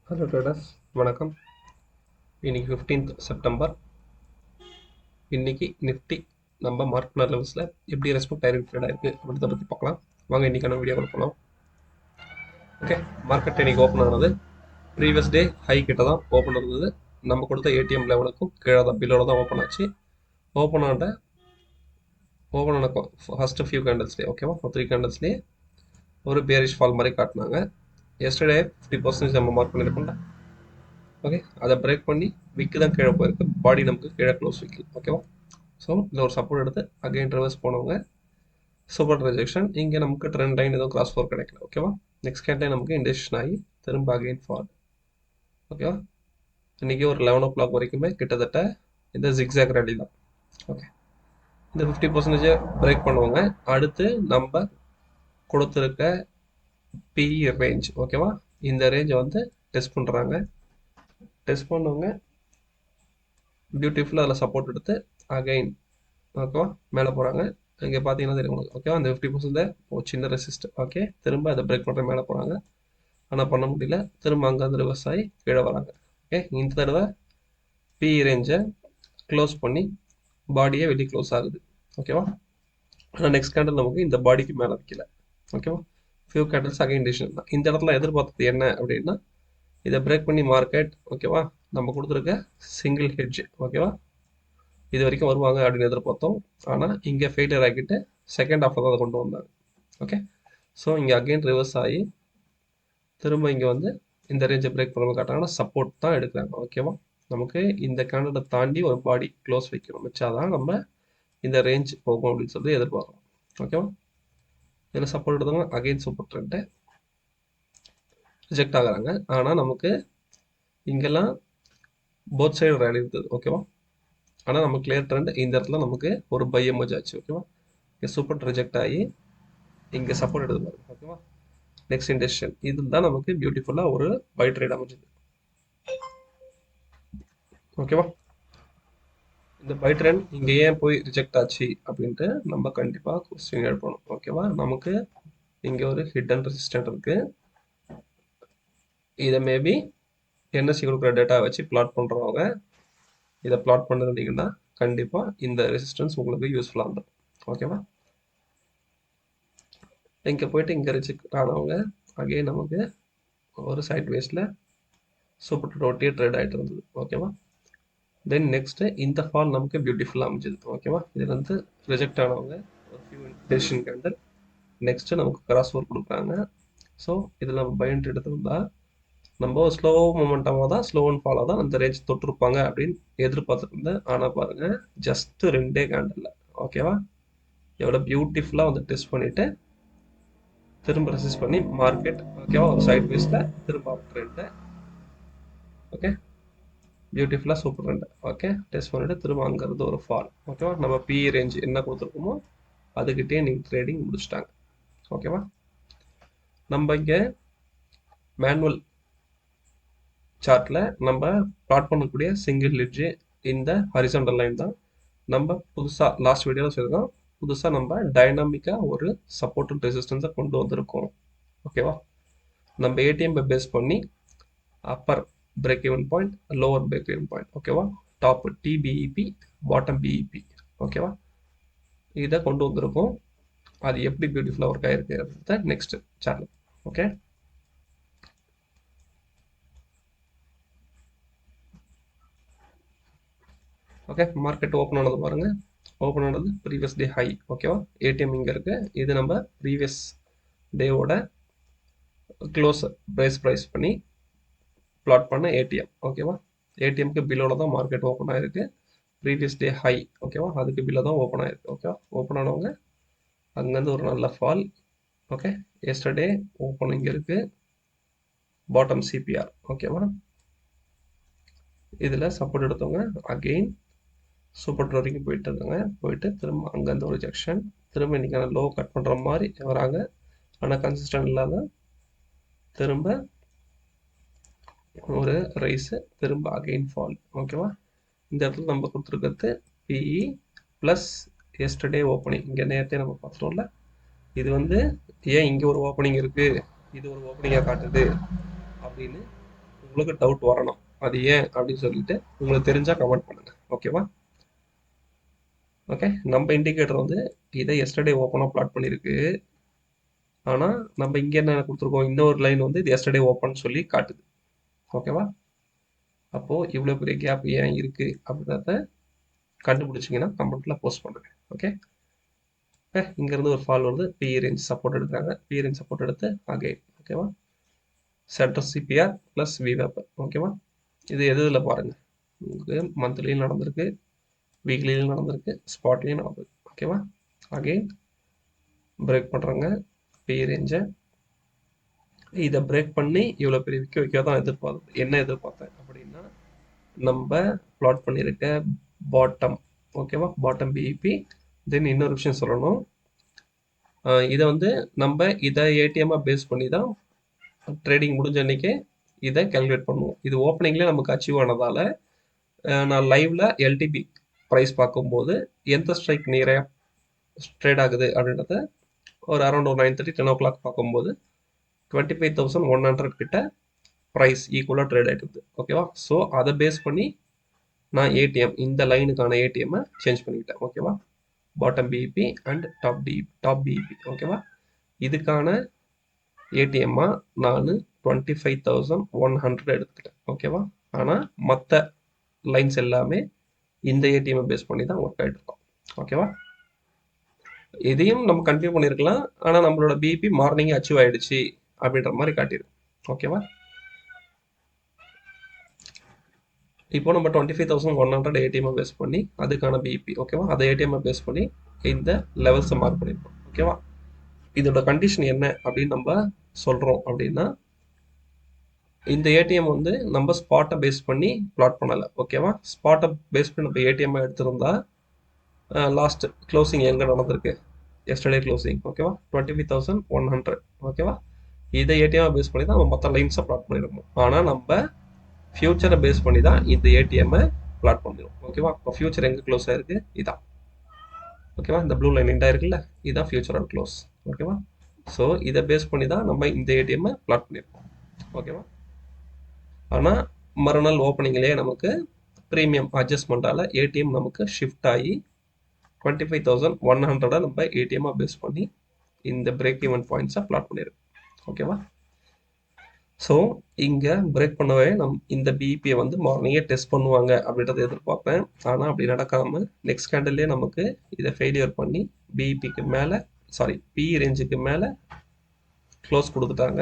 Hello traders, வணக்கம். இன்னைக்கு 15th September. இன்னைக்கு நிஃப்டி நம்ம மார்க்கெட் லெவல்ஸில் எப்படி ரெஸ்பெக்ட் ட்ரேட் ஆயிருக்கு அப்படின்றத பற்றி பார்க்கலாம். வாங்க இன்னைக்கான வீடியோ கொடுக்கலாம். ஓகே, மார்க்கெட் இன்னைக்கு ஓப்பன் ஆனது ப்ரீவியஸ் டே ஹை கிட்ட தான் ஓப்பன் இருந்தது. நம்ம கொடுத்த ஏடிஎம் லெவலுக்கும் கீழே தான் பில்லோட தான் ஓப்பன் ஆச்சு. ஓப்பன் ஆன ஃபர்ஸ்ட் ஃபியூ கேண்டல்ஸ்லேயே ஓகேவா, 3 கேண்டல்ஸ்லேயே ஒரு பேரிஷ் ஃபால் மாதிரி காட்டினாங்க. எஸ்டர்டே 50% நம்ம மார்க் பண்ணியிருக்கோம்ல. ஓகே, அதை பிரேக் பண்ணி விக்கு தான் கீழே போயிருக்கு. பாடி நமக்கு கீழே க்ளோஸ் விக்கல். ஓகேவா, ஸோ இதில் ஒரு சப்போர்ட் எடுத்து அகைன் ரிவர்ஸ் போனவங்க சூப்பர் ரிஜெக்ஷன். இங்கே நமக்கு ட்ரெண்ட் லைன் எதுவும் கிராஸ் ஃபோர் கிடைக்கல. ஓகேவா, நெக்ஸ்ட் கேண்டே நமக்கு இண்டெசிஷன் ஆகி திரும்ப அகைன் ஃபால். ஓகேவா, இன்றைக்கி ஒரு 11 o'clock வரைக்குமே கிட்டத்தட்ட இந்த ஜிக்ஸாக் ரேலி தான். ஓகே, இந்த 50% பிரேக் பண்ணுவாங்க. அடுத்து நம்ம கொடுத்துருக்க பிஇ ரேஞ்ச் ஓகேவா, இந்த ரேஞ்சை வந்து டெஸ்ட் பண்ணுறாங்க. டெஸ்ட் பண்ணவங்க பியூட்டிஃபுல்லாக அதில் சப்போர்ட் எடுத்து அகைன் ஓகேவா மேலே போகிறாங்க. இங்கே பார்த்தீங்கன்னா தெரியும் உங்களுக்கு. ஓகேவா, அந்த 50% ஒரு சின்ன ரெசிஸ்ட். ஓகே, திரும்ப அதை பிரேக் பண்ணுற மேலே போகிறாங்க. ஆனால் பண்ண முடியல. திரும்ப அங்கேருந்து ரிவர்ஸ் ஆகி கீழே வராங்க. ஓகே, இந்த தடவை பிஇ ரேஞ்சை க்ளோஸ் பண்ணி பாடியே வெளியே க்ளோஸ் ஆகுது. ஓகேவா, ஆனால் நெக்ஸ்ட் கேண்டல் நமக்கு இந்த பாடிக்கு மேலே வைக்கல. ஓகேவா, ஃபியூ கேண்டல்ஸ் அகைன் டிசிஷன் தான். இந்த இடத்துல எதிர்பார்த்தது என்ன அப்படின்னா, இதை பிரேக் பண்ணி மார்க்கெட் ஓகேவா நம்ம கொடுத்துருக்க சிங்கிள் ஹெட்ஜ் ஓகேவா இது வரைக்கும் வருவாங்க அப்படின்னு எதிர்பார்த்தோம். ஆனால் இங்கே ஃபெயிலியர் ஆகிட்டு செகண்ட் ஹாஃபில் தான் அதை கொண்டு வந்தாங்க. ஓகே, ஸோ இங்கே அகெயின் ரிவர்ஸ் ஆகி திரும்ப இங்கே வந்து இந்த ரேஞ்சை பிரேக் பண்ணாமல் காட்டுறாங்கன்னா சப்போர்ட் தான் எடுக்கிறாங்க. ஓகேவா, நமக்கு இந்த கேண்டலை தாண்டி ஒரு பாடி க்ளோஸ் வைக்கணும், வச்சாதான் நம்ம இந்த ரேஞ்ச் போகும் அப்படின்னு சொல்லி எதிர்பார்க்குறோம். ஓகேவா, இதில் சப்போர்ட் எடுத்தவங்க அகெயின் சூப்பர் ட்ரெண்ட்டு ரிஜெக்ட் ஆகுறாங்க. ஆனால் நமக்கு இங்கெல்லாம் போத் சைடு ரேலி இருந்தது. ஓகேவா, ஆனால் நம்ம கிளியர் ட்ரெண்ட் இந்த இடத்துல நமக்கு ஒரு பை எமர்ஜ் ஆச்சு. ஓகேவா, இங்கே சூப்பர் ரிஜெக்ட் ஆகி இங்கே சப்போர்ட் எடுத்து பாருங்க. ஓகேவா, நெக்ஸ்ட் இண்டெசிஷன் இதில் தான் நமக்கு பியூட்டிஃபுல்லாக ஒரு பை ட்ரேட் அமைஞ்சுது. ஓகேவா, இந்த பை ட்ரெண்ட் இங்கே ஏன் போய் ரிஜெக்ட் ஆச்சு அப்படின்ட்டு நம்ம கண்டிப்பாக கொஸ்டின் எழுப்பணும். ஓகேவா, நமக்கு இங்கே ஒரு ஹிடன் ரெசிஸ்டன்ட் இருக்கு. இதை மேபி என்எஸ்சி கொடுக்குற டேட்டா வச்சு பிளாட் பண்ணுறவங்க இதை பிளாட் பண்ணிருந்தீங்கன்னா கண்டிப்பாக இந்த ரெசிஸ்டன்ஸ் உங்களுக்கு யூஸ்ஃபுல்லாக இருந்தது. ஓகேவா, இங்கே போயிட்டு இங்கே ரிஜெக்ட் ஆனவங்க அகைன் நமக்கு ஒரு சைட் வேஸில் சூப்பர் ரொட்டியே ட்ரேட் ஆகிட்டு இருந்தது. ஓகேவா, தென் நெக்ஸ்ட்டு இந்த ஃபால் நமக்கு பியூட்டிஃபுல்லாக அமைஞ்சது. ஓகேவா, இதில் வந்து ரிஜெக்ட் ஆனவங்க ஒரு ஃபியூ டெசிஷன் கேண்டல் நெக்ஸ்ட்டு நமக்கு கிராஸ் ஓவர் கொடுக்குறாங்க. ஸோ இதில் நம்ம பயன்ட்டு எடுத்திருந்தா நம்ம ஸ்லோ மொமெண்டமாக தான் ஸ்லோ அண்ட் ஃபாலாக தான் அந்த ரேஞ்ச் தொட்டிருப்பாங்க அப்படின்னு எதிர்பார்த்துருந்தேன். ஆனால் பாருங்கள் ஜஸ்ட்டு 2 கேண்டலில் ஓகேவா எவ்வளோ பியூட்டிஃபுல்லாக வந்து டெஸ்ட் பண்ணிவிட்டு திரும்ப ரெசிஸ்ட் பண்ணி மார்க்கெட் ஓகேவா ஒரு சைட் வேஸில் திரும்ப அப் ட்ரெண்டு. ஓகே, பியூட்டிஃபுல்லாக சூப்பர் ட்ரெண்ட். ஓகே, டெஸ்ட் பண்ணிவிட்டு திரும்ப அங்கேருந்து ஒரு ஃபால். ஓகேவா, நம்ம பிஇ ரேஞ்ச் என்ன கொடுத்துருக்கோமோ அதுக்கிட்டே நீங்கள் ட்ரேடிங் முடிச்சிட்டாங்க. ஓகேவா, நம்ம இங்கே மேனுவல் சார்ட்டில் நம்ம பிளாட் பண்ணக்கூடிய சிங்கிள் லிட்ஜு இந்த ஹரிசாண்டல் லைன் தான். நம்ம புதுசாக லாஸ்ட் வீடியோவில் சொல்லியிருக்கோம், புதுசாக நம்ம டைனாமிக்காக ஒரு சப்போர்ட் அண்ட் ரெசிஸ்டன்ஸை கொண்டு வந்திருக்கோம். ஓகேவா, நம்ம ஏடிஎம் பேஸ் பண்ணி upper break even point, lower break even point. ஓகேவா, டாப் டிபிஇபி, பாட்டம் பிஇபி. ஓகேவா, இதை கொண்டு வந்திருக்கோம். அது எப்படி பியூட்டிஃபுல்லாக ஒர்க் ஆகிருக்கு அப்படின்றத next channel. Okay, okay, market open ஆனது பாருங்க. ஓப்பன் ஆனது ப்ரீவியஸ் டே ஹை. ஓகேவா, ஏடிஎம் இங்கே இருக்கு. இது நம்ம ப்ரீவியஸ் டேவோட க்ளோஸ் ப்ரைஸ் பண்ணி பிளாட் பண்ண ஏடிஎம். ஓகேவா, ஏடிஎம்க்கு பில்லோட தான் மார்க்கெட் ஓப்பன் ஆயிருக்கு. ப்ரீவியஸ் டே ஹை ஓகேவா அதுக்கு பில்லோ தான் ஓப்பன் ஆயிருக்கு. ஓகேவா, ஓப்பன் ஆனவங்க அங்கேருந்து ஒரு நல்ல ஃபால். ஓகே, எஸ்டர்டே ஓப்பன் இங்கே இருக்கு, பாட்டம் சிபிஆர். ஓகேவா, இதில் சப்போர்ட் எடுத்தவங்க அகெயின் சூப்பர் வரைக்கும் போயிட்டு இருக்காங்க. போயிட்டு திரும்ப அங்கேருந்து ஒரு ரிஜெக்ஷன், திரும்ப இன்றைக்கான லோ கட் பண்ணுற மாதிரி வராங்க. ஆனால் கன்சிஸ்டன்ட் இல்லாத திரும்ப ஒரு ரைஸு, திரும்ப அகெயின் ஃபால். ஓகேவா, இந்த இடத்துல நம்ம கொடுத்துருக்கிறது பிஇ ப்ளஸ் எஸ்டர்டே ஓப்பனிங். இங்கே நேரத்தை நம்ம பார்த்துட்டோம்ல, இது ஏன் இங்கே ஒரு ஓப்பனிங் இருக்குது, இது ஒரு ஓப்பனிங்காக காட்டுது அப்படின்னு உங்களுக்கு டவுட் வரணும், அது ஏன் அப்படின்னு சொல்லிட்டு உங்களுக்கு தெரிஞ்சால் கமெண்ட் பண்ணுங்கள். ஓகேவா? ஓகே, நம்ம இண்டிகேட்டர் வந்து இதை எஸ்டர்டே ஓப்பனாக பிளாட் பண்ணியிருக்கு. ஆனால் நம்ம இங்கே என்ன கொடுத்துருக்கோம், இன்னொரு லைன் வந்து இது எஸ்டர்டே ஓப்பன் சொல்லி காட்டுது. ஓகேவா? அப்போது இவ்வளோ பெரிய கேப் ஏன் இருக்குது அப்படின்றத கண்டுபிடிச்சிங்கன்னா கமெண்ட்டில் போஸ்ட் பண்ணுங்கள். ஓகே, இங்கேருந்து ஒரு ஃபால் வருது, பி ரேஞ்ச் சப்போர்ட் எடுக்கிறாங்க, பி ரேஞ்ச் சப்போர்ட் எடுத்து அகைன். ஓகேவா? சென்டர் சிபிஆர் ப்ளஸ் விவேப். ஓகேவா? இது எதில் பாருங்கள், உங்களுக்கு மந்த்லியும் நடந்திருக்கு, வீக்லியும் நடந்திருக்கு, ஸ்பாட்லேயும் நடந்திருக்கு. ஓகேவா? அகைன் பிரேக் பண்ணுறாங்க பி ரேஞ்சை. இதை பிரேக் பண்ணி இவ்வளோ பெரிய விற்க தான் எதிர்பார்த்தேன் அப்படின்னா நம்ம பிளாட் பண்ணியிருக்க பாட்டம். ஓகேவா? Bottom PIB. தென் இன்னொரு விஷயம் சொல்லணும், இதை வந்து நம்ம இதை ஏடிஎம்மாக பேஸ் பண்ணி தான் ட்ரேடிங் முடிஞ்ச அன்றைக்கே இதை கேல்குலேட் பண்ணுவோம். இது ஓப்பனிங்லேயே நமக்கு அச்சீவ் ஆனதால் நான் லைவில் எல்டிபி ப்ரைஸ் பார்க்கும்போது எந்த ஸ்ட்ரைக் நியராக ட்ரேட் ஆகுது அப்படின்றத ஒரு அரௌண்ட் ஒரு 9:30 10 o'clock பார்க்கும்போது 25,100 கிட்ட ப்ரைஸ் ஈக்குவலாக ட்ரேட் ஆகிட்டு. ஓகேவா? ஸோ அதை பேஸ் பண்ணி நான் ஏடிஎம், இந்த லைனுக்கான ஏடிஎம்மை சேஞ்ச் பண்ணிக்கிட்டேன். ஓகேவா? Bottom PIB and top PIB. ஓகேவா? இதுக்கான ஏடிஎம்மாக நான் 25,100 எடுத்துக்கிட்டேன். ஓகேவா? ஆனால் மற்ற லைன்ஸ் எல்லாமே இந்த ஏடிஎம்மை பேஸ் பண்ணி தான் ஒர்க் ஆகிட்டு இருக்கோம். ஓகேவா? இதையும் நம்ம கண்டினியூ பண்ணியிருக்கலாம், ஆனால் நம்மளோட பிபி மார்னிங்கே அச்சீவ் ஆகிடுச்சு அப்படின்ற மாதிரி காட்டிடும். ஓகேவா? இப்போ நம்ம 25,100 ஏடிஎம்மை பேஸ் பண்ணி அதுக்கான பிஇபி. ஓகேவா? அதை ஏடிஎம்மை பேஸ் பண்ணி இந்த லெவல்ஸை மார்க் பண்ணியிருக்கோம். ஓகேவா? இதோட கண்டிஷன் என்ன அப்படின்னு நம்ம சொல்கிறோம் அப்படின்னா, இந்த ஏடிஎம் வந்து நம்ம ஸ்பாட்டை பேஸ் பண்ணி பிளாட் பண்ணலை. ஓகேவா? ஸ்பாட்டை பேஸ் பண்ணி நம்ம ஏடிஎம்மை எடுத்திருந்தா லாஸ்ட் க்ளோசிங் எங்கே நடந்திருக்கு, எஸ்டர்டே க்ளோசிங். ஓகேவா? 25,100. ஓகேவா? இதை ஏடிஎம்மை பேஸ் பண்ணி தான் நம்ம மற்ற லைன்ஸை பிளாட் பண்ணியிருக்கோம். ஆனால் நம்ம ஃபியூச்சரை பேஸ் பண்ணி தான் இந்த ஏடிஎம்மை பிளாட் பண்ணிடுவோம். ஓகேவா? இப்போ ஃபியூச்சர் எங்கே க்ளோஸ் ஆயிருக்கு, இதான். ஓகேவா? இந்த ப்ளூ லைன் இண்டா இருக்குல்ல, இதுதான் ஃபியூச்சரோட க்ளோஸ். ஓகேவா? ஸோ இதை பேஸ் பண்ணி தான் நம்ம இந்த ஏடிஎம்மை பிளாட் பண்ணியிருக்கோம். ஓகேவா? ஆனால் மறுநாள் ஓப்பனிங்லேயே நமக்கு ப்ரீமியம் அட்ஜஸ்ட்மெண்ட்டால் ஏடிஎம் நமக்கு ஷிஃப்ட் ஆகி 25,100 நம்ம ஏடிஎம்மாக பேஸ் பண்ணி இந்த பிரேக் ஈவன் பாயிண்ட்ஸை பிளாட் பண்ணியிருக்கோம். ஓகேவா? ஸோ இங்கே பிரேக் பண்ணவே இந்த பிஇபியை வந்து மார்னிங்கே டெஸ்ட் பண்ணுவாங்க அப்படின்றத எதிர்பார்ப்பேன். ஆனால் அப்படி நடக்காமல் நெக்ஸ்ட் கேண்டல்லே நமக்கு இதை ஃபெயிலியர் பண்ணி பிஇபிக்கு மேலே பி ரேஞ்சுக்கு மேலே க்ளோஸ் கொடுத்துட்டாங்க.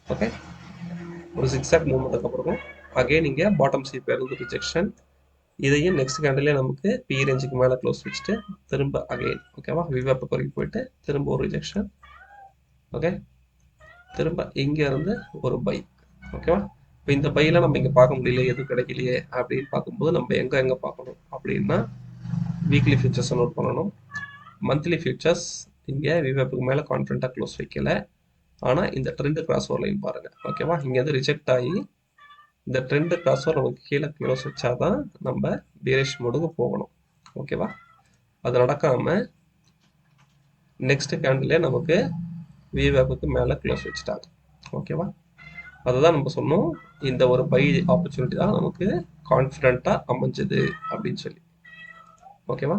ஓகே, ஒரு சிக்ஸாக் மூவ்மெண்ட்டுக்கு அப்புறம் அகைன் இங்கே பாட்டம் சிபிஆர் இருந்து ரிஜெக்ஷன். இதையும் நெக்ஸ்ட் கேண்டல்லே நமக்கு பி ரேஞ்சுக்கு மேலே க்ளோஸ் வச்சுட்டு திரும்ப அகைன். ஓகேவா? விவேப் வரைக்கும் போயிட்டு திரும்ப ஒரு ரிஜெக்ஷன். ஓகே, திரும்ப இங்கே இருந்து ஒரு பை. ஓகேவா? இப்போ இந்த பையில் நம்ம இங்கே பார்க்க முடியல, எதுவும் கிடைக்கலையே அப்படின்னு பார்க்கும்போது நம்ம எங்கே பார்க்கணும் அப்படின்னா வீக்லி ஃபியூச்சர்ஸை நோட் பண்ணணும். மந்த்லி ஃபியூச்சர்ஸ் இங்கே விவேப்புக்கு மேலே கான்ஃபிடண்ட்டாக க்ளோஸ் வைக்கல, ஆனால் இந்த ட்ரெண்டு கிராஸ் ஓவர் லைன் பாருங்கள். ஓகேவா? இங்கேருந்து ரிஜெக்ட் ஆகி இந்த ட்ரெண்டு கிராஸ் ஓவர் நமக்கு கீழே க்ளோஸ் வச்சாதான் நம்ம பீரிஷ் மோடுக்கு போகணும். ஓகேவா? அது நடக்காமல் நெக்ஸ்ட் கேண்டிலே நமக்கு விவேப்புக்கு மேலே க்ளோஸ் வச்சுட்டாங்க. ஓகேவா? அதுதான் நம்ம சொன்னோம், இந்த ஒரு பை ஆப்பர்ச்சுனிட்டி தான் நமக்கு கான்ஃபிடண்ட்டாக அமைஞ்சது அப்படின்னு சொல்லி. ஓகேவா?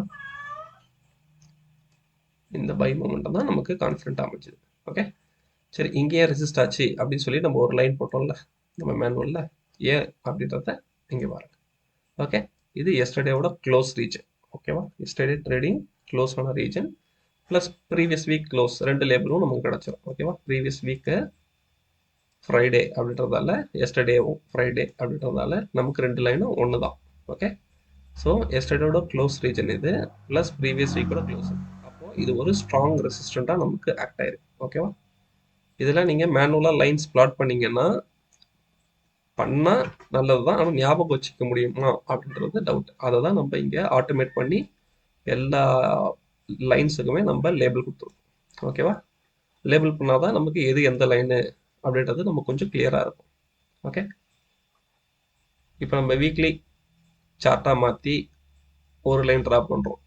இந்த பை மூமெண்டம் தான் நமக்கு கான்ஃபிடண்ட்டாக அமைஞ்சது. ஓகே, சரி, இங்கேயே ரெசிஸ்ட் ஆச்சு அப்படின்னு சொல்லி நம்ம ஒரு லைன் போட்டோம்ல நம்ம மேனுவலில், ஏன் அப்படின்றத இங்கே பாருங்க. ஓகே, இது எஸ்டர்டேவோட க்ளோஸ் ரீஜன். ஓகேவா? எஸ்டர்டே ட்ரேடிங் க்ளோஸ் ஆன region plus previous week close, ரெண்டு லேபிளும் நமக்கு கிடச்சிரும். ஓகேவா? ப்ரீவியஸ் வீக்கு ஃப்ரைடே அப்படின்றதால எஸ்டர்டேவும் ஃப்ரைடே அப்படின்றதால நமக்கு ரெண்டு லைனும் ஒன்று தான். ஓகே, ஸோ எஸ்டர்டேவோட க்ளோஸ் ரீஜன் இது ப்ளஸ் ப்ரீவியஸ் வீக்கோட க்ளோஸ். அப்போது இது ஒரு ஸ்ட்ராங் ரெசிஸ்டண்ட்டாக நமக்கு ஆக்ட் ஆயிருக்கு. ஓகேவா? இதெல்லாம் நீங்கள் மேனுவலாக லைன்ஸ் பிளாட் பண்ணிங்கன்னா பண்ணால் நல்லது தான், ஆனால் ஞாபகம் வச்சுக்க முடியுமா அப்படின்றது டவுட். அதை தான் நம்ம இங்கே ஆட்டோமேட் பண்ணி எல்லா லைன்ஸுக்குமே நம்ம லேபிள் கொடுத்துருவோம். ஓகேவா? லேபிள் பண்ணால் தான் நமக்கு எது எந்த லைனு அப்படின்றது நம்ம கொஞ்சம் கிளியராக இருக்கும். ஓகே, இப்போ நம்ம வீக்லி சார்ட்டாக மாற்றி ஒரு லைன் ட்ரா பண்ணுறோம்,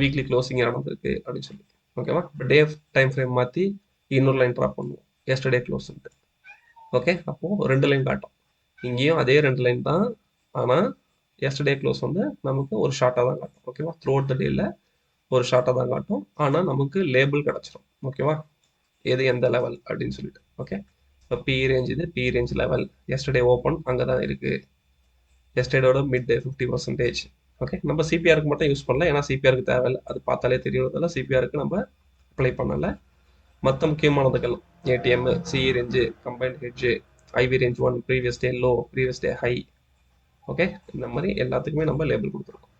வீக்லி க்ளோசிங் நடந்திருக்கு அப்படின்னு சொல்லி. ஓகேவா? இப்போ டே டைம் ஃப்ரேம் மாற்றி இன்னொரு லைன் ட்ரா பண்ணுவோம், எஸ்டர்டே க்ளோஸ்ன்ட்டு. ஓகே, அப்போது ரெண்டு லைன் காட்டும். இங்கேயும் அதே 2 லைன் தான். ஆனால் எஸ்டர்டே க்ளோஸ் வந்து நமக்கு ஒரு ஷார்ட்டாக தான் காட்டும். ஓகேவா? த்ரூ அவுட் த டேயில் ஒரு ஷார்ட்டாக தான் காட்டும். ஆனால் நமக்கு லேபிள் கிடச்சிரும். ஓகேவா? எது எந்த லெவல் அப்படின்னு சொல்லிட்டு. ஓகே, இப்போ பி ரேஞ்ச் இது B range level. Yesterday open அங்கே தான் இருக்குது. எஸ்டர்டேயோட மிட் 50%. ஓகே, நம்ம சிபிஆருக்கு மட்டும் யூஸ் பண்ணல, ஏன்னா சிபிஆருக்கு தேவையில்லை, அது பார்த்தாலே தெரியறதால சிபிஆருக்கு நம்ம அப்ளை பண்ணலை. மற்ற முக்கியமானதுகள் ATM, CE range, combined hedge, IV range 1, previous day low, previous day high. Okay, இந்த மாதிரி எல்லாத்துக்குமே நம்ம லேபிள் கொடுத்துருக்கோம்.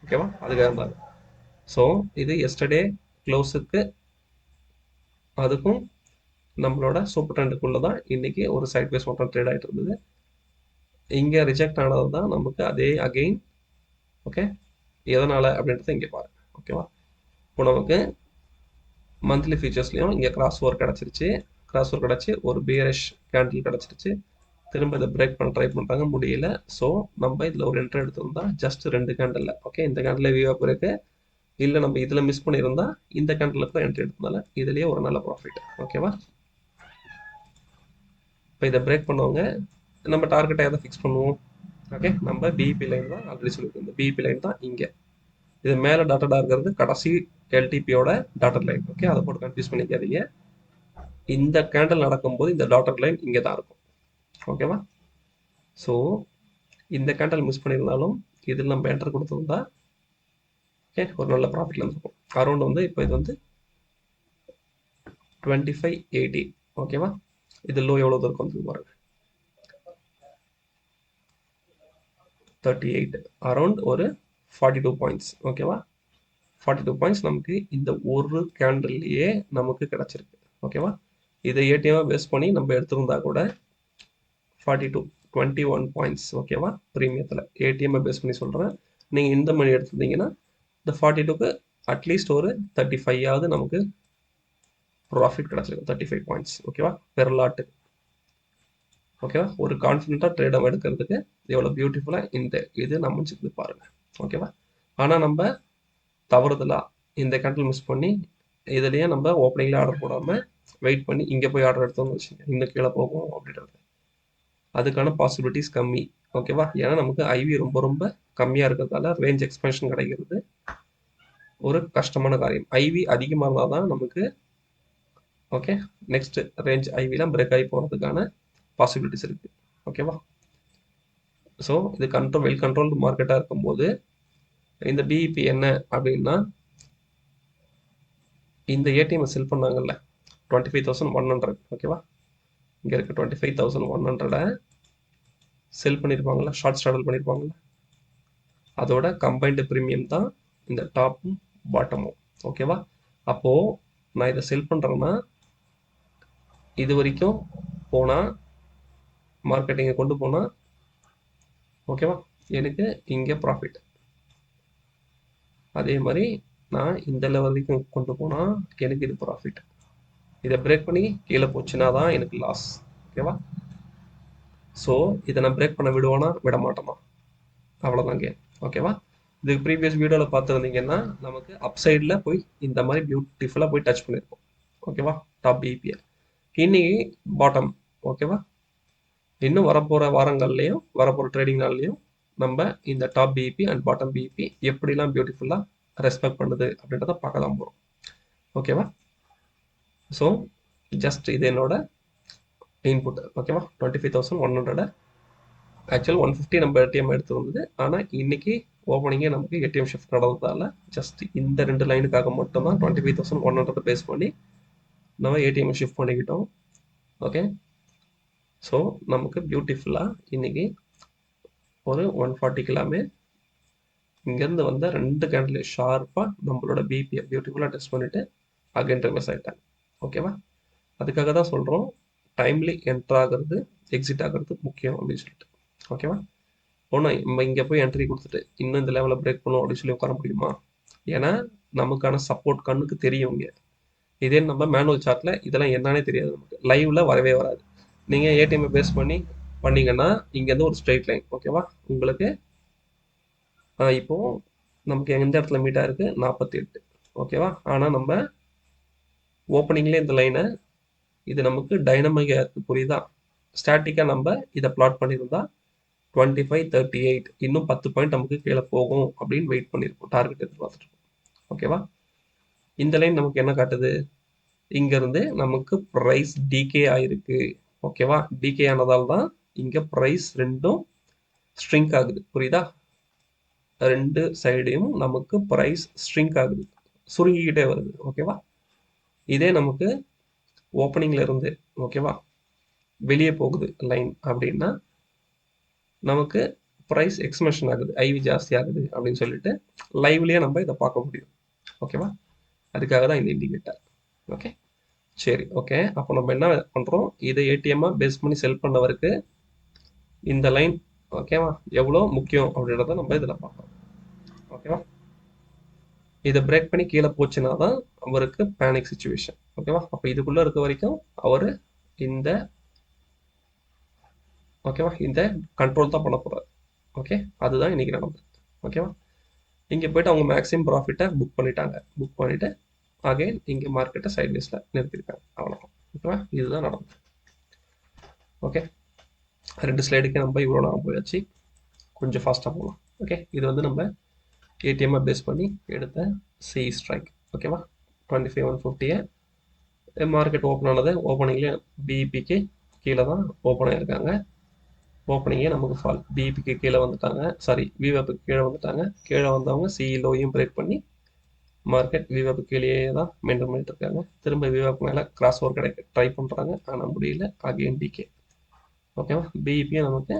ஓகேவா? அதுக்காக தான். ஸோ இது எஸ்டர்டே க்ளோஸுக்கு அதுக்கும் நம்மளோட சூப்பர் ட்ரெண்டுக்குள்ளே தான் இன்றைக்கி ஒரு சைட் வைஸ் மட்டும் ட்ரேட் ஆகிட்டு இருந்தது. இங்கே ரிஜெக்ட் ஆனது தான் நமக்கு அதே அகெயின். ஓகே, எதனால் அப்படின்றத இங்கே பாருங்கள். ஓகேவா? இப்போ நமக்கு மந்த்லி ஃபீச்சர்ஸ்லையும் இங்கே கிராஸ் ஓவர் கிடச்சிருச்சு. கிராஸ் ஓவர் கிடச்சி ஒரு பியரிஷ் கேண்டில் கிடச்சிருச்சு. திரும்ப இதை பிரேக் பண்ண ட்ரை பண்ணுறாங்க, முடியல. ஸோ நம்ம இதில் ஒரு என்ட்ரி எடுத்திருந்தா ஜஸ்ட் 2 கேண்டில். ஓகே, இந்த கேண்டில் வியூ அப் இருக்கு. இல்லை நம்ம இதில் மிஸ் பண்ணியிருந்தா இந்த கேண்டில் கூட என்ட்ரி எடுத்ததுனால இதுலேயே ஒரு நல்ல ப்ராஃபிட். ஓகேவா? இப்போ இதை பிரேக் பண்ணவங்க நம்ம டார்கெட்டை எதை ஃபிக்ஸ் பண்ணுவோம்? ஓகே, நம்ம பிஇபி லைன் தான் ஆல்ரெடி சொல்லியிருக்கோம். இந்த பிஇபி லைன் தான் இங்கே. இது மேலே டாட்டடாக இருக்கிறது கடைசி எல்டிபியோட டாட்டர் லைன். ஓகே, அதை போட்டு கன்ஃபியூஸ் பண்ணிக்காதீங்க. இந்த கேண்டில் நடக்கும்போது இந்த டாட்டர் லைன் இங்கே தான் இருக்கும். ஓகேவா? ஸோ இந்த கேண்டில் மிஸ் பண்ணியிருந்தாலும் இதில் நம்ம என்டர் கொடுத்துருந்தா ஓகே ஒரு நல்ல ப்ராஃபிட்ல இருந்திருக்கும். அரௌண்ட் வந்து இப்போ இது வந்து 2580. ஓகேவா? இது லோ எவ்வளோ தூரம் வந்து பாருங்க, 38. அரௌண்ட் ஒரு 42 பாயிண்ட்ஸ். ஓகேவா? 42 பாயிண்ட்ஸ் நமக்கு இந்த ஒரு கேண்டில்லையே நமக்கு கிடச்சிருக்கு. ஓகேவா? இதை ஏடிஎம்மாக பேஸ் பண்ணி நம்ம எடுத்திருந்தா கூட 21 பாயிண்ட்ஸ். ஓகேவா? ப்ரீமியத்தில் ஏடிஎம்மை பேஸ் பண்ணி சொல்கிறேன். நீங்கள் இந்த மணி எடுத்திருந்தீங்கன்னா இந்த 42க்கு அட்லீஸ்ட் ஒரு 35ஆவது நமக்கு ப்ராஃபிட் கிடச்சிருக்கும். 35 பாயிண்ட்ஸ். ஓகேவா? Per lot. ஓகேவா? ஒரு கான்ஃபிடென்ட்டாக ட்ரேடம் எடுக்கிறதுக்கு எவ்வளோ பியூட்டிஃபுல்லாக இந்த இது நம்ம வச்சுக்கிது பாருங்கள். ஓகேவா? ஆனால் நம்ம தவறுதலாக இந்த கேண்டில் மிஸ் பண்ணி இதுலேயே நம்ம ஓப்பனிங்கில் ஆர்டர் போடாமல் வெயிட் பண்ணி இங்கே போய் ஆர்டர் எடுத்தோம்னு வச்சுங்க, இன்னும் கீழே போகும் அப்படின்றது. அதுக்கான பாசிபிலிட்டிஸ் கம்மி. ஓகேவா? ஏன்னா நமக்கு ஐவி ரொம்ப ரொம்ப கம்மியாக இருக்கிறதால ரேஞ்ச் எக்ஸ்பென்ஷன் கிடைக்கிறது ஒரு கஷ்டமான காரியம். ஐவி அதிகமாக இருந்தால் தான் நமக்கு ஓகே நெக்ஸ்ட் ரேஞ்ச் ஐவிலாம் பிரேக் ஆகி போகிறதுக்கான பாசிபிலிட்டிஸ் இருக்குது. ஓகேவா? ஸோ இது வெல் கண்ட்ரோல்டு மார்க்கெட்டாக இருக்கும்போது இந்த பிஇபி என்ன அப்படின்னா, இந்த ஏடிஎம் செல் பண்ணாங்கல்ல 25,100. ஓகேவா? இங்கே இருக்க 25,100 செல் பண்ணியிருப்பாங்களா, ஷார்ட் ஸ்டாடல் பண்ணியிருப்பாங்களா, அதோட கம்பைன்டு ப்ரீமியம் தான் இந்த டாப்பும் பாட்டமும். ஓகேவா? அப்போது நான் இதை செல் பண்ணுறேன்னா இது வரைக்கும் போனால் மார்க்கெட்டிங்கை கொண்டு போனால் ஓகேவா எனக்கு இங்கே ப்ராஃபிட். அதே மாதிரி நான் இந்த லெவல் வரைக்கும் கொண்டு போனால் எனக்கு இது ப்ராஃபிட். இதை பிரேக் பண்ணி கீழே போச்சுன்னா தான் எனக்கு லாஸ். ஓகேவா? ஸோ இதை நான் பிரேக் பண்ண விடுவானா விட மாட்டோமா, அவ்வளோதான் கேம். ஓகேவா? இதுக்கு ப்ரீவியஸ் வீடியோவில் பார்த்துருந்தீங்கன்னா நமக்கு அப் சைடில் போய் இந்த மாதிரி பியூட்டிஃபுல்லாக போய் டச் பண்ணியிருக்கோம். ஓகேவா? டாப் பிஇபியை இன்னைக்கு பாட்டம். ஓகேவா? இன்னும் வரப்போகிற வாரங்கள்லையும் வரப்போகிற ட்ரேடிங் நாள்லையும் நம்ம இந்த top PIB and bottom PIB எப்படிலாம் பியூட்டிஃபுல்லாக ரெஸ்பெக்ட் பண்ணுது அப்படின்றத பார்க்க தான் போகிறோம். ஓகேவா? ஸோ ஜஸ்ட் இது என்னோட இன்புட். ஓகேவா? 25,100. ஆக்சுவல் 150 நம்ம ஏடிஎம் எடுத்து வந்தது. ஆனால் இன்னைக்கு ஓப்பனிங்கே நமக்கு ஏடிஎம் ஷிஃப்ட் நடந்ததால் ஜஸ்ட் இந்த 2 லைனுக்காக மட்டும்தான் 25,100 பேஸ் பண்ணி நம்ம ஏடிஎம் ஷிஃப்ட் பண்ணிக்கிட்டோம். ஓகே, ஸோ நமக்கு பியூட்டிஃபுல்லாக இன்னைக்கு ஒரு 140 இங்கேருந்து வந்த 2 கேண்டில் ஷார்ப்பாக நம்மளோட பிபியை பியூட்டிஃபுல்லாக டெஸ்ட் பண்ணிவிட்டு அகைன் ரிவர்ஸ் ஆகிட்டாங்க. ஓகேவா? அதுக்காக தான் சொல்கிறோம் டைம்லி என்ட்ரு ஆகிறது எக்ஸிட் ஆகிறது முக்கியம் அப்படின்னு சொல்லிட்டு. ஓகேவா? ஒன்று நம்ம இங்கே போய் என்ட்ரி கொடுத்துட்டு இன்னும் இந்த லெவலில் பிரேக் பண்ணுவோம் அப்படின்னு சொல்லி உட்கார முடியுமா? ஏன்னா நமக்கான சப்போர்ட் கண்ணுக்கு தெரியும் இங்கே. இதே நம்ம மேனுவல் சார்ட்டில் இதெல்லாம் என்னன்னே தெரியாது, நமக்கு லைவில் வரவே வராது. நீங்கள் ஏடிஎம்ஐ பேஸ் பண்ணிங்கன்னா இங்கேருந்து ஒரு ஸ்ட்ரெயிட் லைன். ஓகேவா? உங்களுக்கு இப்போது நமக்கு எந்த இடத்துல மீட்டாக இருக்குது 48. ஓகேவா? ஆனால் நம்ம ஓப்பனிங்லேயே இந்த லைனை இது நமக்கு டைனமிக்காக இருக்குது, புரியுதா? ஸ்டாட்டிக்காக நம்ம இதை பிளாட் பண்ணியிருந்தா 2538 இன்னும் 10 பாயிண்ட் நமக்கு கீழே போகும் அப்படின்னு வெயிட் பண்ணியிருக்கோம், டார்கெட் எதிர்பார்த்துருக்கோம். ஓகேவா? இந்த லைன் நமக்கு என்ன காட்டுது? இங்கேருந்து நமக்கு ப்ரைஸ் டிகே ஆயிருக்கு. ஓகேவா? டிகே ஆனதால் தான் இங்கே ப்ரைஸ் ரெண்டும் ஸ்ட்ரிங்க் ஆகுது. புரியுதா? ரெண்டு சைடையும் நமக்கு ப்ரைஸ் ஸ்ட்ரிங்க் ஆகுது, சுருங்கிக்கிட்டே வருது. ஓகேவா? இதே நமக்கு ஓப்பனிங்ல இருந்து ஓகேவா வெளியே போகுது லைன் அப்படின்னா நமக்கு ப்ரைஸ் எக்ஸ்மென்ஷன் ஆகுது, ஐவி ஜாஸ்தி ஆகுது அப்படின்னு சொல்லிட்டு லைவ்லயே நம்ம இதை பார்க்க முடியும். ஓகேவா? அதுக்காக தான் இந்த இண்டிகேட்டர். ஓகே, சரி. ஓகே, அப்போ நம்ம என்ன பண்றோம்? இதை ஏடிஎம்மா பேஸ் பண்ணி செல் பண்ணவருக்கு இந்த லைன் ஓகேவா எவ்வளோ முக்கியம் அப்படின்றத நம்ம இதில் பார்க்கலாம். ஓகேவா? இதை பிரேக் பண்ணி கீழே போச்சுன்னா தான் அவருக்கு பேனிக் சுச்சுவேஷன். ஓகேவா? அப்போ இதுக்குள்ள இருக்க வரைக்கும் அவர் இந்த ஓகேவா இந்த கண்ட்ரோல் தான் பண்ண போறாரு. ஓகே, அதுதான் இன்னைக்கு நடந்தது. ஓகேவா? இங்கே போயிட்டு அவங்க மேக்ஸிமம் ப்ராஃபிட்டை புக் பண்ணிட்டாங்க. புக் பண்ணிட்டு அகைன் இங்கே மார்க்கெட்டை சைட்வேஸில் நிறுத்திருக்காங்க. அவ்வளோதான். ஓகேவா? இதுதான் நடந்தது. ஓகே, 2 ஸ்லைடுக்கு நம்ம இவ்வளோ நேரம் போயாச்சு. கொஞ்சம் ஃபாஸ்ட்டாக போகலாம். ஓகே, இது வந்து நம்ம ஏடிஎம்ஐ பேஸ் பண்ணி எடுத்த சி ஸ்ட்ரைக். ஓகேவா? 25,150 மார்க்கெட் ஓப்பன் ஆனது. ஓப்பனிங்லேயே பிஇபிக்கு கீழே தான் ஓப்பன் ஆகிருக்காங்க. ஓப்பனிங்கே நமக்கு ஃபால். பிஇபிக்கு கீழே வந்துட்டாங்க, சாரி விவேப்புக்கு கீழே வந்துட்டாங்க. கீழே வந்தவங்க சிஇலோயும் பிரேக் பண்ணி மார்க்கெட் விவேப்பு கீழே தான் மெயின்டைன் பண்ணிட்டு இருக்காங்க. திரும்ப விவேப் மேலே கிராஸ் ஓவர் கிடைக்க ட்ரை பண்ணுறாங்க, ஆனால் முடியல. Again decay. ஓகேவா? பிஇபியை நமக்கு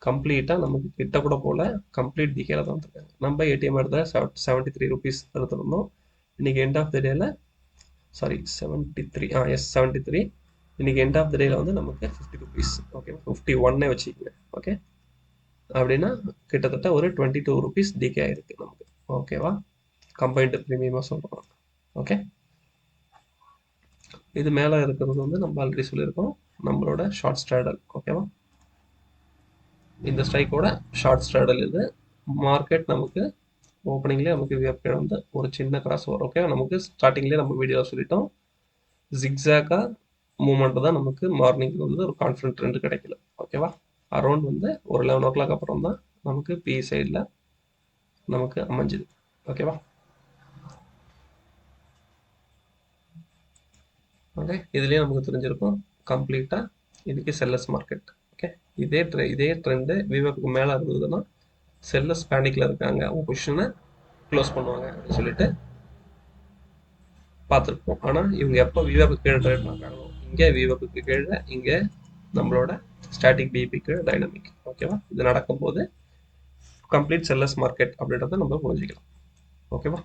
கம்ப்ளீட்டாக நமக்கு கிட்ட கூட போல கம்ப்ளீட் டிகேல தான் வந்துருக்காங்க. நம்ம ஏடிஎம் எடுத்த 73 rupees எடுத்துருந்தோம். இன்னைக்கு எண்ட் ஆஃப் த டேல சாரி 73 எஸ் 73. இன்னைக்கு எண்ட் ஆஃப் த டேல வந்து நமக்கு 50 rupees. ஓகே, 51 வச்சுக்கோங்க. ஓகே, அப்படின்னா கிட்டத்தட்ட ஒரு 22 rupees டிகே ஆயிருக்கு நமக்கு. ஓகேவா? கம்பைன்டு ப்ரீமியமாக சொல்கிறோம். ஓகே, இது மேலே இருக்கிறது வந்து நம்ம ஆல்ரெடி சொல்லியிருக்கோம், நம்மளோட ஷார்ட் ஸ்ட்ராடல். ஓகேவா? இந்த ஸ்ட்ரைக்கோட ஷார்ட் ஸ்ட்ராடல் இது. மார்க்கெட் நமக்கு ஓப்பனிங்லேயே நமக்கு விவேப் வந்து ஒரு சின்ன கிராஸ் ஓவர். ஓகே, நமக்கு ஸ்டார்டிங்லேயே நம்ம வீடியோவில் சொல்லிட்டோம், ஜிக்ஸாக்காக மூமெண்ட் தான் நமக்கு மார்னிங் வந்து ஒரு கான்ஃபிடன்ட் ட்ரெண்ட் கிடைக்கல. ஓகேவா? அரௌண்ட் வந்து ஒரு 11 o'clock அப்புறம் தான் நமக்கு பி சைடில் நமக்கு அமைஞ்சுது. ஓகேவா? ஓகே, இதுலேயே நமக்கு தெரிஞ்சிருக்கும் கம்ப்ளீட்டாக இதுக்கு செல்லர்ஸ் மார்க்கெட். ஓகே, இதே ட்ரெண்டு விவேப்புக்கு மேலே இருந்ததுன்னா செல்லர்ஸ் பேனிக்கில் இருக்காங்க, அவங்க பொசிஷனை க்ளோஸ் பண்ணுவாங்க அப்படின்னு சொல்லிட்டு பார்த்துருப்போம். ஆனால் இவங்க எப்போ விவேப்புக்கு கீழே ட்ரேட் பண்ணுறாங்களோ, இங்கே விவேப்புக்கு கீழே, இங்கே நம்மளோட ஸ்டாட்டிக் பிபி கீழே டைனமிக். ஓகேவா? இது நடக்கும்போது கம்ப்ளீட் செல்லர்ஸ் மார்க்கெட் அப்படின்றத நம்ம புரிஞ்சுக்கலாம். ஓகேவா?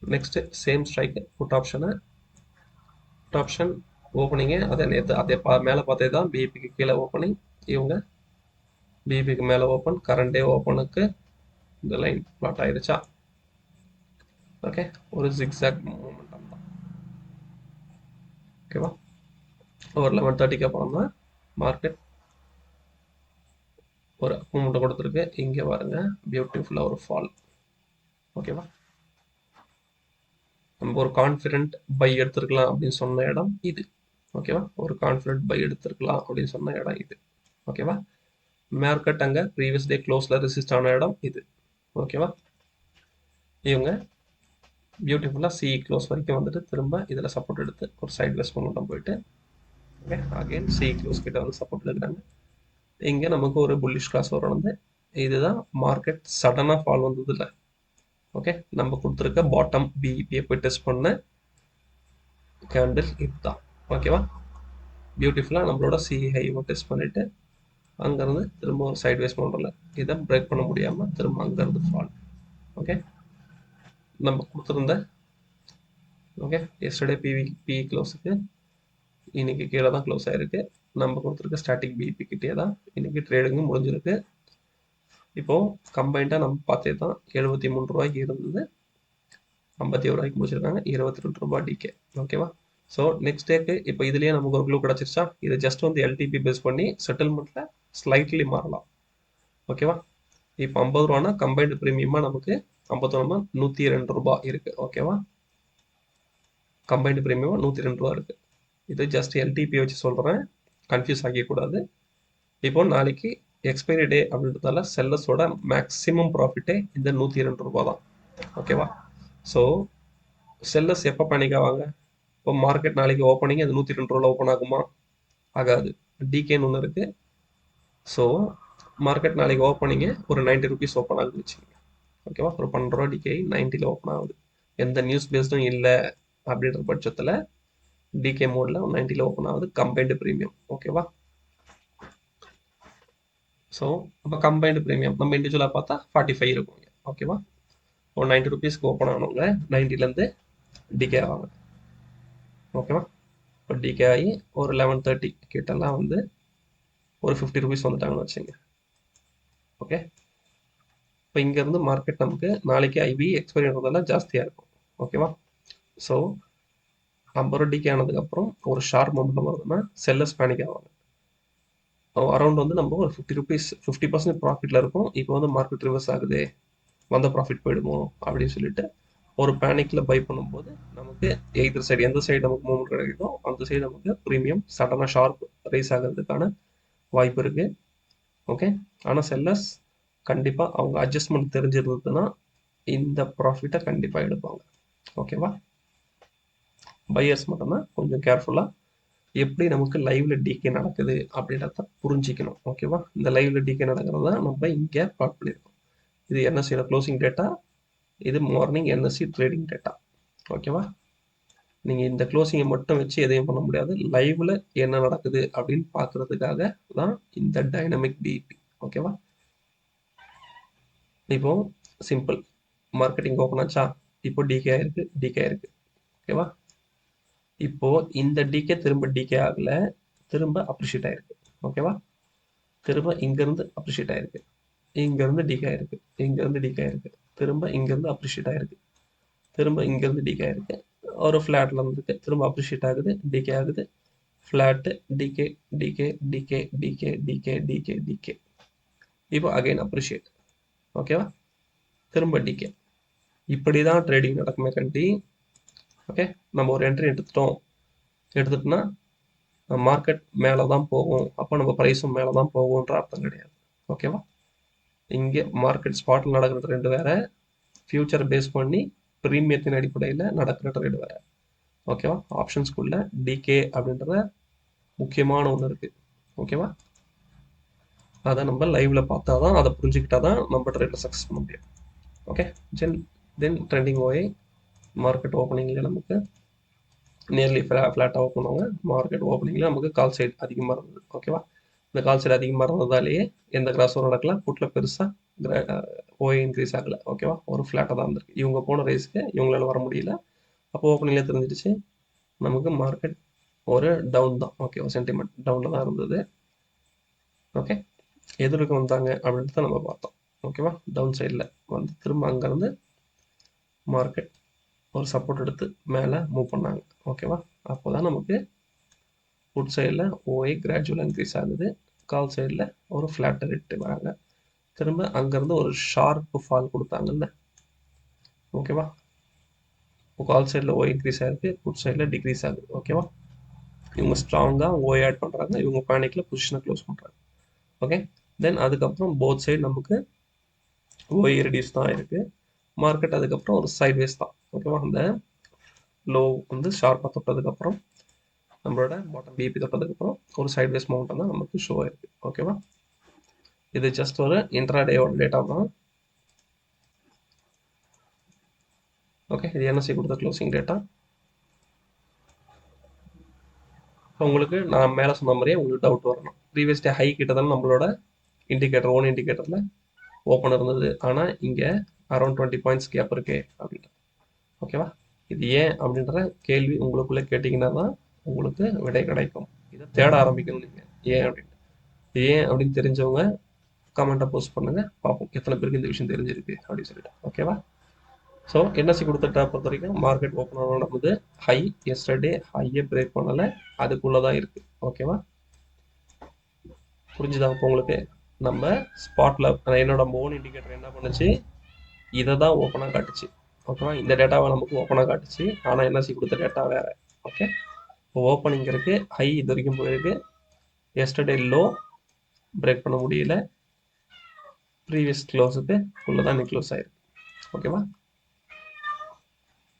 நெக்ஸ்ட் சேம் ஸ்ட்ரைக் புட் ஆப்ஷனை. புட் ஆப்ஷன் ஓப்பனிங்கு அதே நேற்று அதே மேலே பார்த்தே தான் பிபிக்கு கீழே ஓப்பனிங், இவங்க பிபிக்கு மேலே ஓப்பன். கரண்ட் டே ஓப்பனுக்கு இந்த லைன் பிளாட் ஆயிடுச்சா? ஓகே, ஒரு ஜிக்ஸாக் மூமெண்டம் தான். ஓகேவா? ஒரு 11:30க்கு அப்புறம் தான் மார்க்கெட் ஒரு மூமெண்ட் கொடுத்துருக்கு. இங்கே பாருங்க, பியூட்டிஃபுல்லாக ஒரு ஃபால். ஓகேவா? நம்ம ஒரு கான்ஃபிடென்ட் பை எடுத்துருக்கலாம் அப்படின்னு சொன்ன இடம் இது. ஓகேவா? ஒரு கான்ஃபிடென்ட் பை எடுத்துருக்கலாம் அப்படின்னு சொன்ன இடம் இது. ஓகேவா? மார்க்கெட் அங்கே ப்ரீவியஸ் டே க்ளோஸில் ரெசிஸ்ட் ஆன இடம் இது. ஓகேவா? இவங்க பியூட்டிஃபுல்லாக சி க்ளோஸ் வரைக்கும் வந்துட்டு திரும்ப இதில் சப்போர்ட் எடுத்து ஒரு சைட் வெஸ்ட் மூமெண்டம் போயிட்டு ஓகே அகைன் சி க்ளோஸ் கிட்ட வந்து சப்போர்ட் எடுக்கிறாங்க. இங்கே நமக்கு ஒரு புல்லிஷ் கிளாஸ் வரும் வந்து. இதுதான் மார்க்கெட் சடனாக ஃபால் வந்தது இல்லை. ஓகே, நம்ம கொடுத்துருக்க பாட்டம் பிஇபியை போய் டெஸ்ட் பண்ண கேண்டில் இதுதான். ஓகேவா? பியூட்டிஃபுல்லாக நம்மளோட சி ஹைவை டெஸ்ட் பண்ணிவிட்டு அங்கேருந்து திரும்ப ஒரு சைட் வேஸ் பண்ணுறல இதை பிரேக் பண்ண முடியாமல் திரும்ப அங்கேருந்து ஃபால். ஓகே, நம்ம கொடுத்துருந்த ஓகே எஸ்டர்டே பிஇ க்ளோஸுக்கு இன்னைக்கு கீழே தான் க்ளோஸ் ஆயிருக்கு. நம்ம கொடுத்துருக்க ஸ்டாட்டிக் பிஇபி கிட்டே தான் இன்னைக்கு ட்ரேடிங்கும் முடிஞ்சிருக்கு. இப்போது கம்பைண்டாக நம்ம பார்த்தே தான் 73 ரூபாய்க்கு இருந்தது, 51 ரூபாய்க்கு முடிச்சிருக்காங்க, 22 ரூபாய் டிகே. ஓகேவா? ஸோ நெக்ஸ்ட் டேக்கு இப்போ இதுலேயே நமக்கு ஒரு க்ளூ கிடச்சிருச்சா? இது ஜஸ்ட் வந்து எல்டிபி பேஸ் பண்ணி செட்டில்மெண்ட்டில் ஸ்லைட்லி மாறலாம். ஓகேவா? இப்போ 50 ரூபானா கம்பைன்டு ப்ரீமியமாக நமக்கு 51 102 ரூபாய் இருக்குது. ஓகேவா? கம்பைன்டு ப்ரீமியமாக 102 ரூபா இருக்குது. இது ஜஸ்ட் எல்டிபி வச்சு சொல்கிறேன். கன்ஃபியூஸ் ஆகிக்கூடாது. இப்போ நாளைக்கு எக்ஸ்பைரி டே அப்படின்றதால செல்லர்ஸோட மேக்ஸிமம் ப்ராஃபிட்டே இந்த 102 ரூபா தான். ஓகேவா? ஸோ செல்லர்ஸ் எப்போ பேனிக் ஆவாங்க? இப்போ மார்க்கெட் நாளைக்கு ஓப்பனிங் அது 102 ரூபாவில் ஓப்பன் ஆகுமா? ஆகாது. டிகேன்னு ஒன்று இருக்குது. ஸோ மார்க்கெட் நாளைக்கு ஓப்பனிங்கு ஒரு 90 ருபீஸ் ஓப்பன் ஆகுது வச்சுக்கோங்க. ஓகேவா? ஒரு 12 ரூபா டிகே 90ல் ஓப்பன் ஆகுது. எந்த நியூஸ் பேஸ்டும் இல்லை அப்படின்ற பட்சத்தில் டிகே மோடில் 90ல் ஓப்பன் ஆகுது. Combined premium. ஓகேவா? ஸோ அப்போ கம்பைன்டு ப்ரீமியம் நம்ம இண்டிவிஜுவலாக பார்த்தா 45 இருக்குங்க. ஓகேவா? ஒரு 90 ருபீஸ்க்கு ஓப்பன் ஆனவங்க 90லேருந்து டிகே ஆவாங்க. ஓகேவா? இப்போ டிகே ஆகி ஒரு 11:30 கிட்டலாம் வந்து ஒரு 50 ருபீஸ் வந்துட்டாங்கன்னு வச்சுங்க. ஓகே, இப்போ இங்கேருந்து மார்க்கெட் நமக்கு நாளைக்கு ஐவி எக்ஸ்பைரி ஆகிறதெல்லாம் ஜாஸ்தியாக இருக்கும். ஓகேவா? ஸோ 50 ரூபா டிகே ஆனதுக்கப்புறம் ஒரு ஷார்ப் மொமெண்டம் வருதுன்னா செல்லர்ஸ் பேனிக் ஆவாங்க. அரௌண்ட் வந்து நம்ம ஒரு 50 ருபீஸ் 50% ப்ராஃபிட்டில் இருக்கும். இப்போ வந்து மார்க்கெட் ரிவர்ஸ் ஆகுது, வந்த ப்ராஃபிட் போயிடுமோ அப்படின்னு சொல்லிட்டு ஒரு பேனிக்கில் பை பண்ணும்போது நமக்கு எய்தர் சைடு எந்த சைடு நமக்கு மூவ்மெண்ட் கிடைக்குதோ அந்த சைடு நமக்கு ப்ரீமியம் சடனாக ஷார்ப் ரைஸ் ஆகிறதுக்கான வாய்ப்பு இருக்குது. ஓகே, ஆனால் செல்லர்ஸ் கண்டிப்பாக அவங்க அட்ஜஸ்ட்மெண்ட் தெரிஞ்சிருந்ததுன்னா இந்த ப்ராஃபிட்டை கண்டிப்பாக எடுப்பாங்க. ஓகேவா? பையர்ஸ் மட்டும்தான் கொஞ்சம் கேர்ஃபுல்லாக எப்படி நமக்கு லைவ்ல டிகே நடக்குது அப்படின்றத புரிஞ்சிக்கணும். ஓகேவா? இந்த லைவ்ல டிகே நடக்கிறத நம்ம இங்கே பிளாட் பண்ணியிருக்கோம். இது என்எஸ்சியோட க்ளோசிங் டேட்டா, இது மார்னிங் என்எஸ்சி ட்ரேடிங் டேட்டா. ஓகேவா? நீங்கள் இந்த க்ளோசிங்கை மட்டும் வச்சு எதையும் பண்ண முடியாது. லைவ்ல என்ன நடக்குது அப்படின்னு பார்க்கறதுக்காக தான் இந்த டைனமிக் டிபி. ஓகேவா? இப்போ சிம்பிள் மார்க்கெட்டிங் ஓப்பன் ஆச்சா, இப்போ டிகே ஆயிருக்கு. ஓகேவா? இப்போ இந்த டிகே திரும்ப டிகே ஆகல, திரும்ப அப்ரிஷியேட் ஆயிருக்கு. ஓகேவா? திரும்ப இங்கேருந்து அப்ரிஷியேட் ஆயிருக்கு, இங்கேருந்து டிகே ஆயிருக்கு, இங்கேருந்து டிகே ஆயிருக்கு, திரும்ப இங்கேருந்து அப்ரிஷியேட் ஆயிருக்கு, திரும்ப இங்கேருந்து டிகே ஆயிருக்கு, ஒரு ஃப்ளாட்டில் இருந்துருக்கு, திரும்ப அப்ரிஷியேட் ஆகுது, டிகே ஆகுது, flat, decay, decay, decay, decay, decay, decay, decay, இப்போ அகைன் அப்ரிஷியேட். ஓகேவா? திரும்ப டிகே. இப்படி தான் ட்ரேடிங் நடக்குமே கண்டி. ஓகே, நம்ம ஒரு என்ட்ரி எடுத்துட்டோம்னா மார்க்கெட் மேலே தான் போகும், அப்போ நம்ம ப்ரைஸும் மேலே தான் போகும்ன்ற அர்த்தம் கிடையாது. ஓகேவா? இங்கே மார்க்கெட் ஸ்பாட்டில் நடக்கிற ட்ரெண்டு வேறு, ஃபியூச்சர் பேஸ் பண்ணி ப்ரீமியத்தின் அடிப்படையில் நடக்கிற ட்ரேடு வேறு. ஓகேவா? ஆப்ஷன்ஸ்குள்ள டிகே அப்படின்ற முக்கியமான ஒன்று இருக்குது. ஓகேவா? அதை நம்ம லைவ்ல பார்த்தா தான், அதை புரிஞ்சுக்கிட்டா தான் நம்ம ட்ரேடில் சக்ஸஸ் பண்ண முடியும். ஓகே, தென் ட்ரெண்டிங் ஓய் மார்க்கெட் ஓப்பனிங்கில் நமக்கு நியர்லி ஃப்ளாட்டாக ஓப்பன் பண்ணுவாங்க. மார்க்கெட் ஓப்பனிங்கில் நமக்கு கால் சைடு அதிகமாக இருந்தது. ஓகேவா? இந்த கால் சைடு அதிகமாக இருந்ததாலேயே எந்த கிராஸும் நடக்கல, புட்டில் பெருசாக ஓய் இன்க்ரீஸ் ஆகலை. ஓகேவா? ஒரு ஃப்ளாட்டாக தான் இருந்திருக்கு. இவங்க போன ரைஸ்க்கு இவங்களால வர முடியல. அப்போ ஓப்பனிங்லேயே தெரிஞ்சிடுச்சு நமக்கு மார்க்கெட் ஒரு டவுன் தான். ஓகேவா? சென்டிமெண்ட் டவுனில் தான் இருந்தது. ஓகே, எதுக்கு வந்தாங்க அப்படின்றத நம்ம பார்த்தோம். ஓகேவா? டவுன் சைடில் வந்து திரும்ப அங்கேருந்து மார்க்கெட் ஒரு சப்போர்ட் எடுத்து மேலே மூவ் பண்ணாங்க. ஓகேவா? அப்போ தான் நமக்கு புட் சைடில் ஓஏ கிராஜுவலாக இன்க்ரீஸ் ஆகுது, கால் சைடில் ஒரு ஃப்ளாட் ரேட்டு வராங்க, திரும்ப அங்கேருந்து ஒரு ஷார்ப் ஃபால் கொடுத்தாங்கல்ல. ஓகேவா? கால் சைடில் ஓ இன்க்ரீஸ் ஆகிருக்கு, புட் சைடில் டிக்ரீஸ் ஆகுது. ஓகேவா? இவங்க ஸ்ட்ராங்காக ஓஏ ஆட் பண்ணுறாங்க, இவங்க பேனிக்கில் பொசிஷனை க்ளோஸ் பண்ணுறாங்க. ஓகே, தென் அதுக்கப்புறம் போத் சைடு நமக்கு ஓஏ ரெடியூஸ் தான் இருக்குது. மார்க்கெட் அதுக்கப்புறம் ஒரு சைட்வேஸ் தான். ஓகேவா? அந்த லோ வந்து ஷார்ப்பாக தொட்டதுக்கப்புறம் நம்மளோட பாட்டம் பிபி தொட்டதுக்கப்புறம் ஒரு சைட்வேஸ் மவுண்டன் தான் நமக்கு ஷோ ஆயிருக்கு. ஓகேவா? இது ஜஸ்ட் ஒரு இன்ட்ராடேயோட டேட்டா தான். ஓகே, இது என்எஸ்சி கொடுத்த க்ளோசிங் டேட்டா. இப்போ உங்களுக்கு நான் மேலே சொன்ன மாதிரியே உங்களுக்கு டவுட் வரணும், ப்ரீவியஸ் டே ஹை கிட்ட தான் நம்மளோட இண்டிகேட்டர் ஓன் இண்டிகேட்டரில் ஓப்பன் இருந்தது, ஆனால் இங்கே அரௌண்ட் 20 பாயிண்ட்ஸ் கேப் இருக்கு அப்படின்ட்டு. ஓகேவா? இது ஏன் அப்படின்ற கேள்வி உங்களுக்குள்ளே கேட்டிங்கன்னா தான் உங்களுக்கு விடை கிடைக்கும். இதை தேட ஆரம்பிக்கணும் நீங்கள், ஏன் அப்படின்ட்டு. ஏன் அப்படின்னு தெரிஞ்சவங்க கமெண்ட்டை போஸ்ட் பண்ணுங்கள், பார்ப்போம் எத்தனை பேருக்கு இந்த விஷயம் தெரிஞ்சிருக்கு அப்படின்னு சொல்லிட்டு. ஓகேவா? ஸோ என்எஸ்சி கொடுத்துட்டா பொறுத்த வரைக்கும் மார்க்கெட் ஓப்பன் ஆன நமது ஹை எஸ்டர்டே ஹையை பிரேக் பண்ணலை, அதுக்குள்ளே தான் இருக்குது. ஓகேவா? புரிஞ்சுதா இப்போ உங்களுக்கு? நம்ம ஸ்பாட்டில் என்னோட ஓன் இண்டிகேட்டர் என்ன பண்ணுச்சு, இதை தான் ஓப்பனாக காட்டுச்சு. ஓகேவா? இந்த டேட்டாவை நமக்கு ஓப்பனாக காட்டுச்சு, ஆனால் என்எஸ்சி கொடுத்த டேட்டா வேறு. ஓகே, இப்போ ஓப்பனிங் இருக்குது, ஹை இது வரைக்கும் போயிருக்கு, எஸ்டர்டே லோ பிரேக் பண்ண முடியல, ப்ரீவியஸ் க்ளோஸுக்கு உள்ள தான் க்ளோஸ் ஆயிருக்கு. ஓகேவா?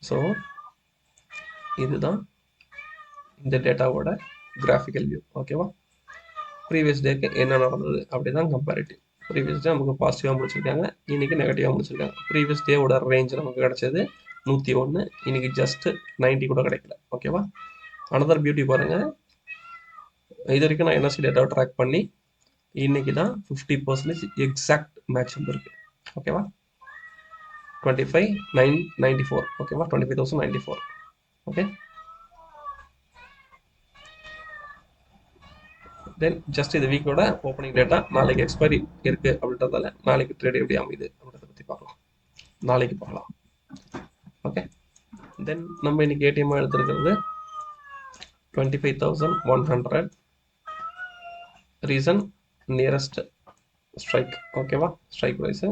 ஸோ இதுதான் இந்த டேட்டாவோட கிராஃபிக்கல் வியூ. ஓகேவா? ப்ரீவியஸ் டேக்கு என்ன நடந்தது அப்படி தான் கம்பேரிட்டிவ். ப்ரீவியஸ் டே நமக்கு பாசிட்டிவாக முடிச்சிருக்காங்க, இன்றைக்கி நெகட்டிவாக முடிச்சிருக்காங்க. ப்ரீவியஸ் டேவோட ரேஞ்ச் நமக்கு கிடச்சது 101, இன்றைக்கி ஜஸ்ட்டு 90 கூட கிடைக்கல. ஓகேவா? அனதர் பியூட்டி பாருங்கள், இது வரைக்கும் நான் என்எஸ்சி டேட்டாவை ட்ராக் பண்ணி இன்றைக்கி தான் 50% எக்ஸாக்ட் மேட்ச் வந்துருக்கு. ஓகேவா? 25,994. ஓகேவா? 25,094. ஓகே, தென் ஜஸ்ட் இது வீக்கோட ஓப்பனிங் டேட்டா. நாளைக்கு எக்ஸ்பைரி இருக்குது அப்படின்றதால நாளைக்கு ட்ரேட் எப்படி அமையுது அப்படின்றத பற்றி பார்க்கலாம், நாளைக்கு பார்க்கலாம். ஓகே, தென் நம்ம இன்னைக்கு ஏடிஎம்மாக எடுத்துருக்கிறது 25,100. Reason nearest strike. ஓகேவா? Strike price.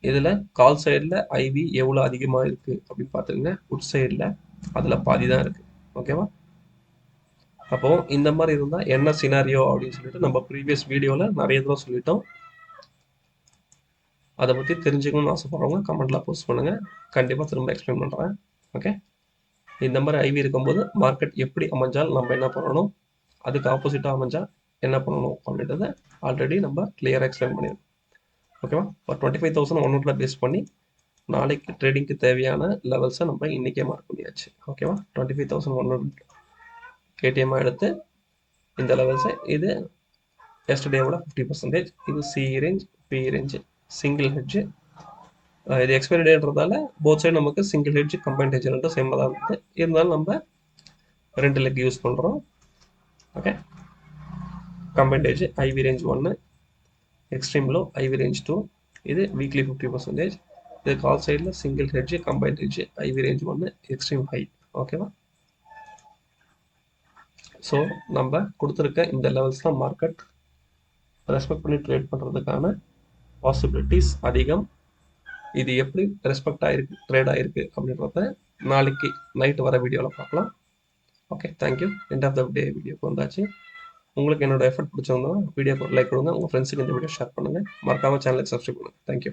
இதில் கால் சைடில் ஐவி எவ்வளோ அதிகமாக இருக்குது அப்படின்னு பார்த்துங்க. புட் சைடில் அதில் பாதி தான் இருக்குது. ஓகேவா? அப்போ இந்த மாதிரி இருந்தால் என்ன சினாரியோ அப்படின்னு சொல்லிட்டு நம்ம ப்ரீவியஸ் வீடியோவில் நிறைய தடவை சொல்லிட்டோம். அதை பற்றி தெரிஞ்சுக்கணும்னு ஆசைப்படுறவங்க கமெண்ட்டில் போஸ்ட் பண்ணுங்கள், கண்டிப்பாக திரும்ப எக்ஸ்பிளைன் பண்ணுறேன். ஓகே, இந்த மாதிரி ஐவி இருக்கும்போது மார்க்கெட் எப்படி அமைஞ்சால் நம்ம என்ன பண்ணணும், அதுக்கு ஆப்போசிட்டாக அமைஞ்சால் என்ன பண்ணணும் அப்படின்றத ஆல்ரெடி நம்ம கிளியராக எக்ஸ்பிளைன் பண்ணியிருக்கோம். ஓகேவா? இப்போ 25,100 பேஸ் பண்ணி நாளைக்கு ட்ரேடிங்க்கு தேவையான லெவல்ஸை நம்ம இன்றைக்கே மார்க் பண்ணியாச்சு. ஓகேவா? 25,100 ஏடிஎம்மாக எடுத்து இந்த லெவல்ஸை, இது எஸ்டர்டேவோட 50%, இது C range, B range, single hedge. இது எக்ஸ்பைரி டேன்றதால போத் சைடு நமக்கு சிங்கிள் ஹெட்ஜ் கம்பைன்ட் ஹெட்ஜ் ரெண்டும் சேமாக தான் இருக்குது. இருந்தாலும் நம்ம 2 லெக் யூஸ் பண்ணுறோம். Okay, combined hedge IV range 1, extreme low IV range 2, இது வீக்லி 50%. இது கால் சைடில் single hedge combined hedge IV range 1, extreme high. ஓகேவா? ஸோ நம்ம கொடுத்துருக்க இந்த லெவல்ஸ் தான் மார்க்கெட் ரெஸ்பெக்ட் பண்ணி ட்ரேட் பண்ணுறதுக்கான பாசிபிலிட்டிஸ் அதிகம். இது எப்படி ரெஸ்பெக்ட் ஆகிருக்கு, ட்ரேட் ஆகிருக்கு அப்படின்றத நாளைக்கு நைட்டு வர வீடியோவில் பார்க்கலாம். Okay, thank you. End of the day வீடியோக்கு வந்தாச்சு. உங்களுக்கு என்னோட எஃபர்ட் பிடிச்சிருந்தோம் வீடியோக்கு ஒரு லைக் கொடுங்க, உங்கள் ஃப்ரெண்ட்ஸுக்கு இந்த வீடியோ ஷேர் பண்ணுங்கள், மறக்காமல் சேனலுக்கு சப்ஸ்கிரைப் பண்ணுங்கள். தேங்க்யூ.